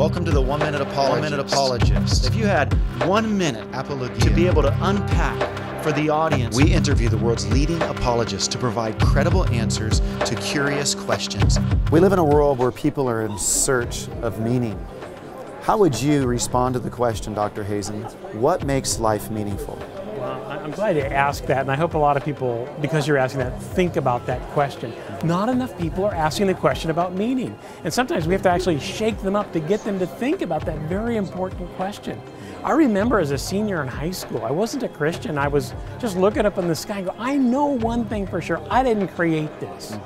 Welcome to the 1 Minute Apologist. 1 Minute Apologist. If you had 1 minute to be able to unpack for the audience, we interview the world's leading apologists to provide credible answers to curious questions. We live in a world where people are in search of meaning. How would you respond to the question, Dr. Hazen? What makes life meaningful? Well, I'm glad you asked that, and I hope a lot of people, because you're asking that, think about that question. Not enough people are asking the question about meaning, and sometimes we have to actually shake them up to get them to think about that very important question. I remember as a senior in high school, I wasn't a Christian, I was just looking up in the sky and go, I know one thing for sure, I didn't create this.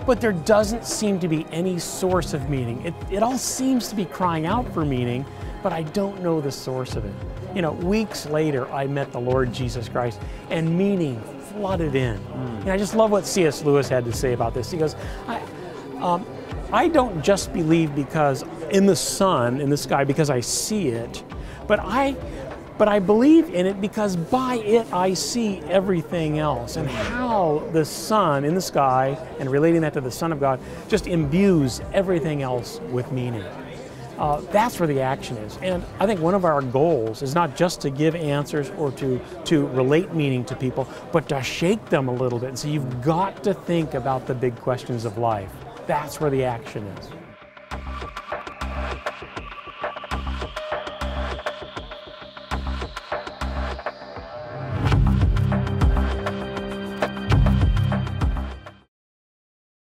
But there doesn't seem to be any source of meaning. It all seems to be crying out for meaning, but I don't know the source of it. You know, weeks later, I met the Lord Jesus Christ, and meaning flooded in. And I just love what C.S. Lewis had to say about this. He goes, I don't just believe because in the sun, in the sky, because I see it, but I believe in it because by it I see everything else, and how the sun in the sky, and relating that to the Son of God, just imbues everything else with meaning. That's where the action is. And I think one of our goals is not just to give answers or to relate meaning to people, but to shake them a little bit and say, you've got to think about the big questions of life. That's where the action is.